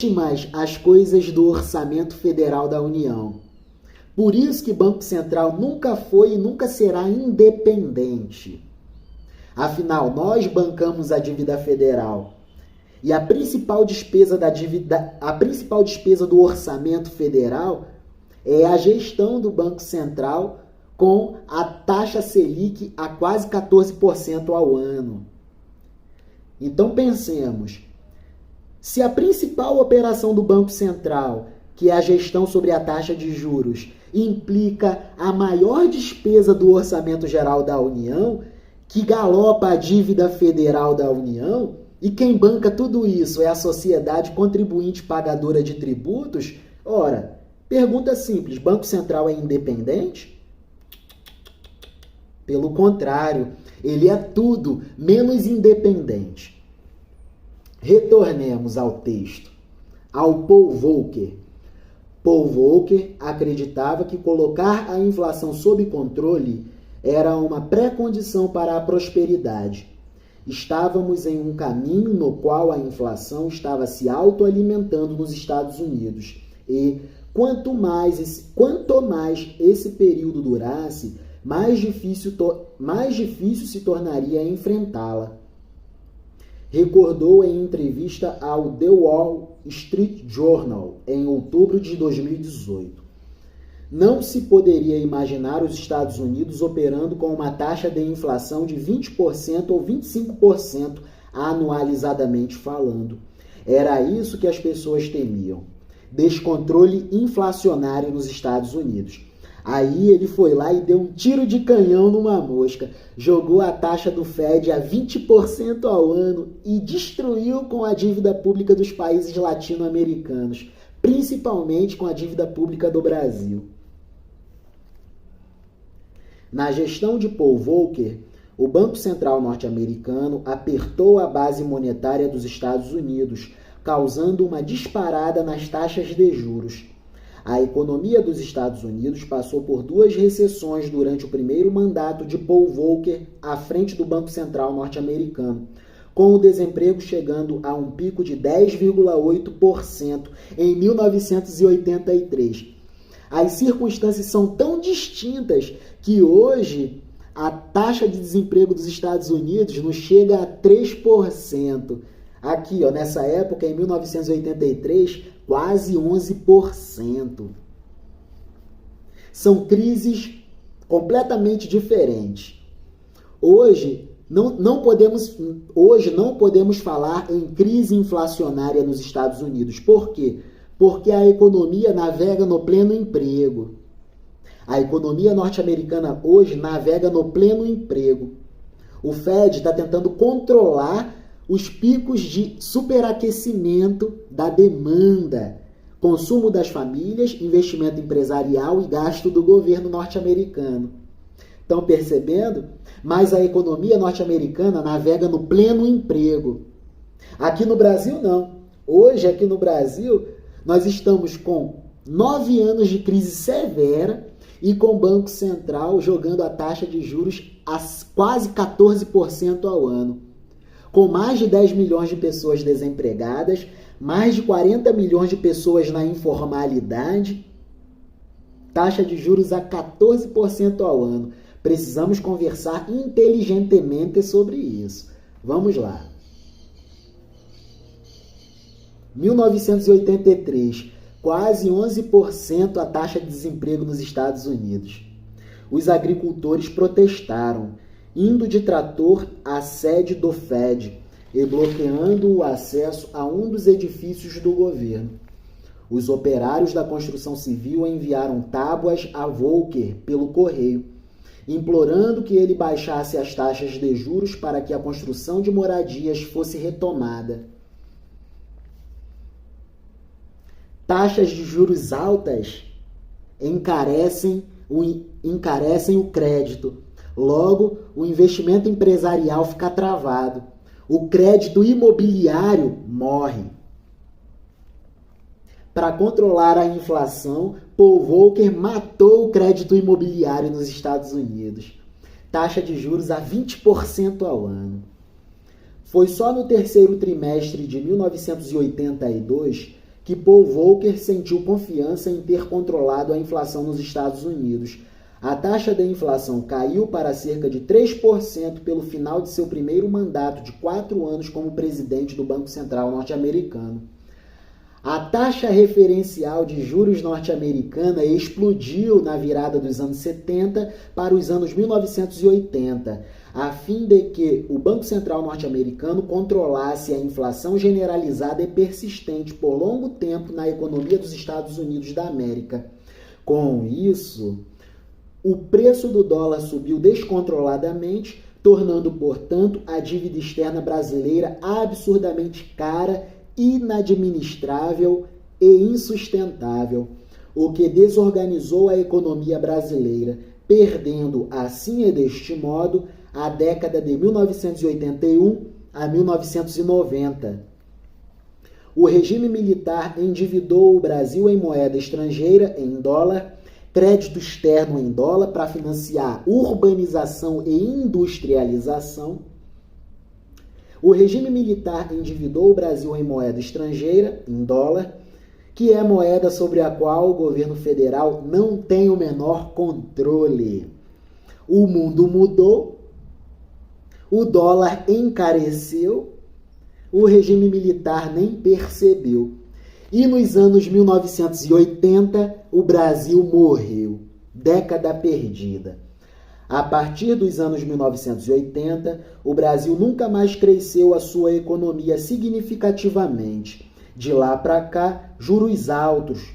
mais as coisas do orçamento federal da União. Por isso que o Banco Central nunca foi e nunca será independente. Afinal, nós bancamos a dívida federal. E a principal despesa do orçamento federal é a gestão do Banco Central com a taxa Selic a quase 14% ao ano. Então pensemos, se a principal operação do Banco Central, que é a gestão sobre a taxa de juros, implica a maior despesa do orçamento geral da União, que galopa a dívida federal da União, e quem banca tudo isso é a sociedade contribuinte pagadora de tributos, ora, pergunta simples, Banco Central é independente? Pelo contrário, ele é tudo menos independente. Retornemos ao texto, ao Paul Volcker. Paul Volcker acreditava que colocar a inflação sob controle era uma pré-condição para a prosperidade. Estávamos em um caminho no qual a inflação estava se autoalimentando nos Estados Unidos e, quanto mais esse período durasse, mais difícil se tornaria enfrentá-la. Recordou em entrevista ao The Wall Street Journal em outubro de 2018. Não se poderia imaginar os Estados Unidos operando com uma taxa de inflação de 20% ou 25% anualizadamente falando. Era isso que as pessoas temiam. Descontrole inflacionário nos Estados Unidos. Aí ele foi lá e deu um tiro de canhão numa mosca, jogou a taxa do Fed a 20% ao ano e destruiu com a dívida pública dos países latino-americanos, principalmente com a dívida pública do Brasil. Na gestão de Paul Volcker, o Banco Central norte-americano apertou a base monetária dos Estados Unidos, causando uma disparada nas taxas de juros. A economia dos Estados Unidos passou por 2 recessões durante o primeiro mandato de Paul Volcker à frente do Banco Central norte-americano, com o desemprego chegando a um pico de 10,8% em 1983. As circunstâncias são tão distintas que hoje a taxa de desemprego dos Estados Unidos não chega a 3%. Aqui, nessa época, em 1983, quase 11%. São crises completamente diferentes. Hoje não podemos falar em crise inflacionária nos Estados Unidos. Por quê? Porque a economia navega no pleno emprego. A economia norte-americana hoje navega no pleno emprego. O Fed está tentando controlar os picos de superaquecimento da demanda, consumo das famílias, investimento empresarial e gasto do governo norte-americano. Estão percebendo? Mas a economia norte-americana navega no pleno emprego. Aqui no Brasil, não. Hoje, aqui no Brasil, nós estamos com 9 anos de crise severa e com o Banco Central jogando a taxa de juros a quase 14% ao ano. Com mais de 10 milhões de pessoas desempregadas, mais de 40 milhões de pessoas na informalidade, taxa de juros a 14% ao ano. Precisamos conversar inteligentemente sobre isso. Vamos lá. 1983, quase 11% a taxa de desemprego nos Estados Unidos. Os agricultores protestaram, indo de trator à sede do Fed e bloqueando o acesso a um dos edifícios do governo. Os operários da construção civil enviaram tábuas a Volcker pelo correio, implorando que ele baixasse as taxas de juros para que a construção de moradias fosse retomada. Taxas de juros altas encarecem o crédito. Logo, o investimento empresarial fica travado. O crédito imobiliário morre. Para controlar a inflação, Paul Volcker matou o crédito imobiliário nos Estados Unidos. Taxa de juros a 20% ao ano. Foi só no terceiro trimestre de 1982 que Paul Volcker sentiu confiança em ter controlado a inflação nos Estados Unidos. A taxa da inflação caiu para cerca de 3% pelo final de seu primeiro mandato de 4 anos como presidente do Banco Central norte-americano. A taxa referencial de juros norte-americana explodiu na virada dos anos 70 para os anos 1980, a fim de que o Banco Central norte-americano controlasse a inflação generalizada e persistente por longo tempo na economia dos Estados Unidos da América. Com isso, o preço do dólar subiu descontroladamente, tornando, portanto, a dívida externa brasileira absurdamente cara, inadministrável e insustentável, o que desorganizou a economia brasileira, perdendo, assim e deste modo, a década de 1981 a 1990. O regime militar endividou o Brasil em moeda estrangeira, em dólar, crédito externo em dólar para financiar urbanização e industrialização. O regime militar endividou o Brasil em moeda estrangeira, em dólar, que é moeda sobre a qual o governo federal não tem o menor controle. O mundo mudou, o dólar encareceu, o regime militar nem percebeu. E nos anos 1980, o Brasil morreu. Década perdida. A partir dos anos 1980, o Brasil nunca mais cresceu a sua economia significativamente. De lá para cá, juros altos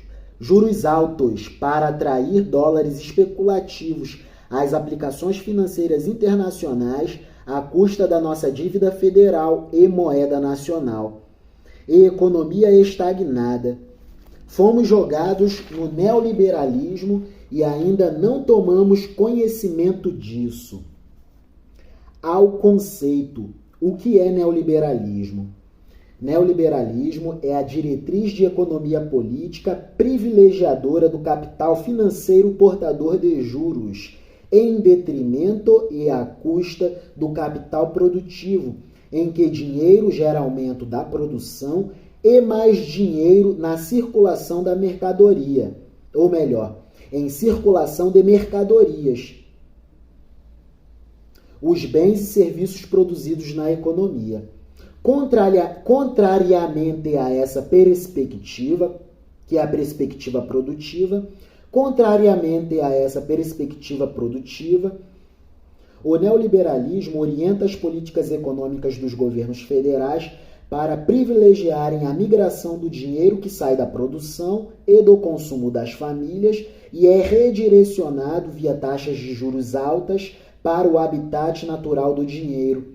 para atrair dólares especulativos às aplicações financeiras internacionais à custa da nossa dívida federal e moeda nacional. E economia estagnada. Fomos jogados no neoliberalismo e ainda não tomamos conhecimento disso. Ao conceito, o que é neoliberalismo? Neoliberalismo é a diretriz de economia política privilegiadora do capital financeiro portador de juros, em detrimento e à custa do capital produtivo, em que dinheiro gera aumento da produção e mais dinheiro na circulação da mercadoria, ou melhor, em circulação de mercadorias, os bens e serviços produzidos na economia. Contrariamente a essa perspectiva, que é a perspectiva produtiva, o neoliberalismo orienta as políticas econômicas dos governos federais para privilegiarem a migração do dinheiro que sai da produção e do consumo das famílias e é redirecionado via taxas de juros altas para o habitat natural do dinheiro,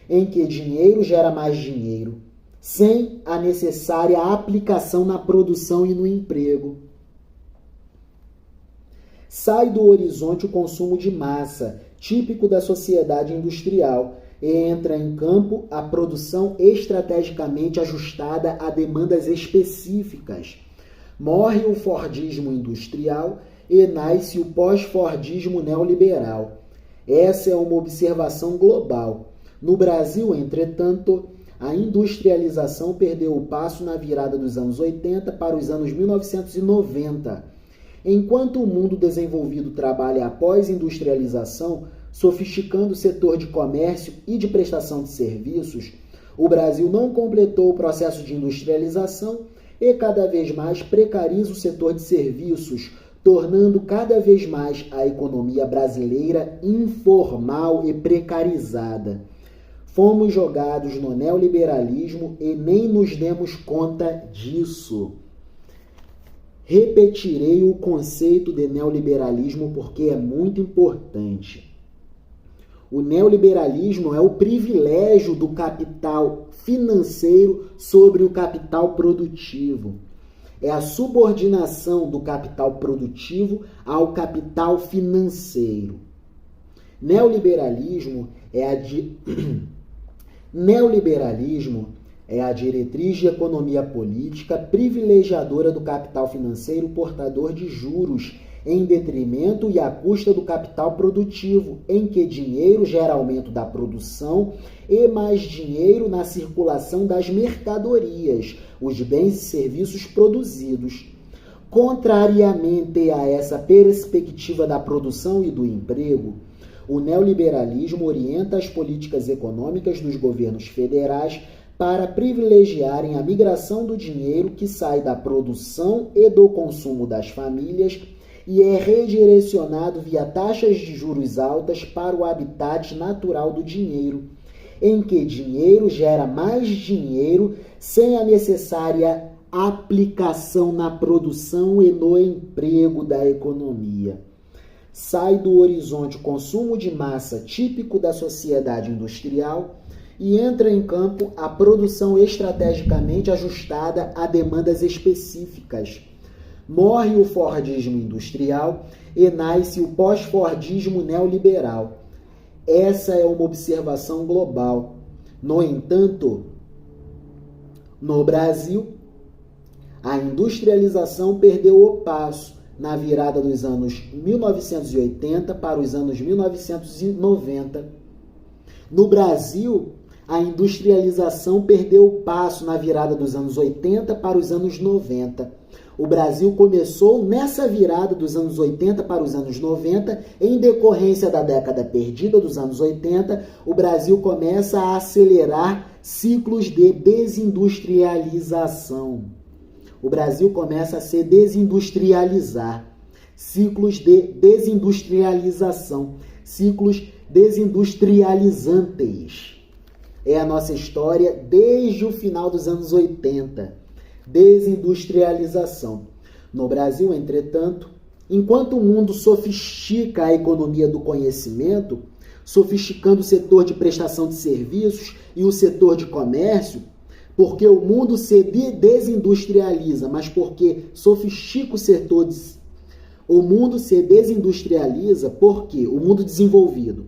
em que dinheiro gera mais dinheiro, sem a necessária aplicação na produção e no emprego. Sai do horizonte o consumo de massa, típico da sociedade industrial, e entra em campo a produção estrategicamente ajustada a demandas específicas. Morre o Fordismo industrial e nasce o pós-Fordismo neoliberal. Essa é uma observação global. No Brasil, entretanto, a industrialização perdeu o passo na virada dos anos 80 para os anos 1990. Enquanto o mundo desenvolvido trabalha após industrialização, sofisticando o setor de comércio e de prestação de serviços, o Brasil não completou o processo de industrialização e cada vez mais precariza o setor de serviços, tornando cada vez mais a economia brasileira informal e precarizada. Fomos jogados no neoliberalismo e nem nos demos conta disso. Repetirei o conceito de neoliberalismo porque é muito importante. O neoliberalismo é o privilégio do capital financeiro sobre o capital produtivo. É a subordinação do capital produtivo ao capital financeiro. Neoliberalismo é a diretriz de economia política privilegiadora do capital financeiro portador de juros, em detrimento e à custa do capital produtivo, em que dinheiro gera aumento da produção e mais dinheiro na circulação das mercadorias, os bens e serviços produzidos. Contrariamente a essa perspectiva da produção e do emprego, o neoliberalismo orienta as políticas econômicas dos governos federais para privilegiarem a migração do dinheiro que sai da produção e do consumo das famílias e é redirecionado via taxas de juros altas para o habitat natural do dinheiro, em que dinheiro gera mais dinheiro sem a necessária aplicação na produção e no emprego da economia. Sai do horizonte consumo de massa típico da sociedade industrial e entra em campo a produção estrategicamente ajustada a demandas específicas. Morre o Fordismo industrial e nasce o pós-Fordismo neoliberal. Essa é uma observação global. No entanto, no Brasil, a industrialização perdeu o passo na virada dos anos 1980 para os anos 1990. No Brasil, a industrialização perdeu o passo na virada dos anos 80 para os anos 90. O Brasil começou nessa virada dos anos 80 para os anos 90, em decorrência da década perdida dos anos 80, o Brasil começa a acelerar ciclos de desindustrialização. O Brasil começa a se desindustrializar. Ciclos de desindustrialização, ciclos desindustrializantes. É a nossa história desde o final dos anos 80. Desindustrialização. No Brasil, entretanto, enquanto o mundo sofistica a economia do conhecimento, sofisticando o setor de prestação de serviços e o setor de comércio, porque o mundo se desindustrializa, mas porque sofistica o setor o mundo se desindustrializa porque o mundo desenvolvido,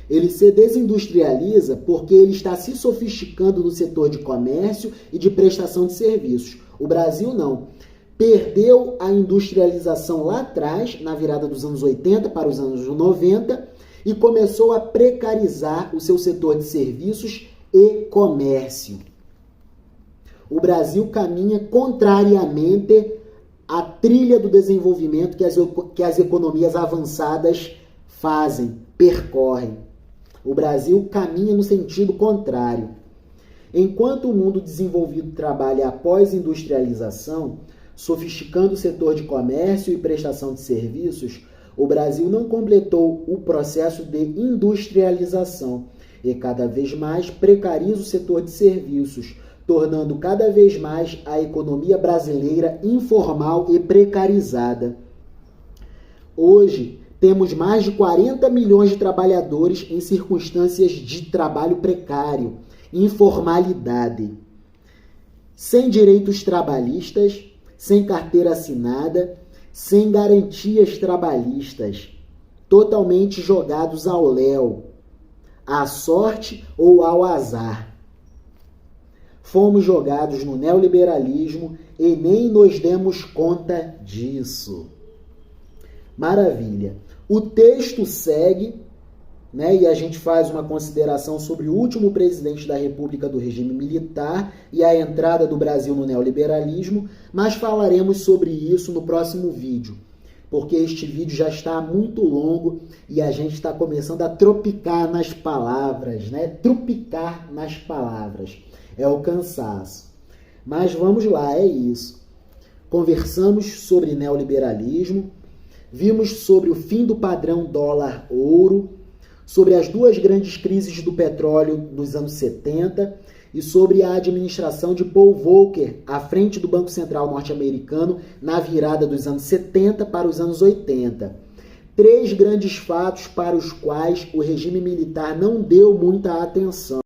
ele se desindustrializa porque ele está se sofisticando no setor de comércio e de prestação de serviços. O Brasil não. Perdeu a industrialização lá atrás, na virada dos anos 80 para os anos 90, e começou a precarizar o seu setor de serviços e comércio. O Brasil caminha contrariamente à trilha do desenvolvimento que as economias avançadas fazem, percorrem. O Brasil caminha no sentido contrário. Enquanto o mundo desenvolvido trabalha após industrialização, sofisticando o setor de comércio e prestação de serviços, o Brasil não completou o processo de industrialização e cada vez mais precariza o setor de serviços, tornando cada vez mais a economia brasileira informal e precarizada. Hoje, temos mais de 40 milhões de trabalhadores em circunstâncias de trabalho precário, informalidade, sem direitos trabalhistas, sem carteira assinada, sem garantias trabalhistas, totalmente jogados ao léu, à sorte ou ao azar. Fomos jogados no neoliberalismo e nem nos demos conta disso. Maravilha. O texto segue, né, e a gente faz uma consideração sobre o último presidente da República do regime militar e a entrada do Brasil no neoliberalismo, mas falaremos sobre isso no próximo vídeo, porque este vídeo já está muito longo e a gente está começando a tropicar nas palavras, né? Trupicar nas palavras. É o cansaço. Mas vamos lá, é isso. Conversamos sobre neoliberalismo, vimos sobre o fim do padrão dólar-ouro, sobre as duas grandes crises do petróleo nos anos 70 e sobre a administração de Paul Volcker à frente do Banco Central norte-americano na virada dos anos 70 para os anos 80. 3 grandes fatos para os quais o regime militar não deu muita atenção.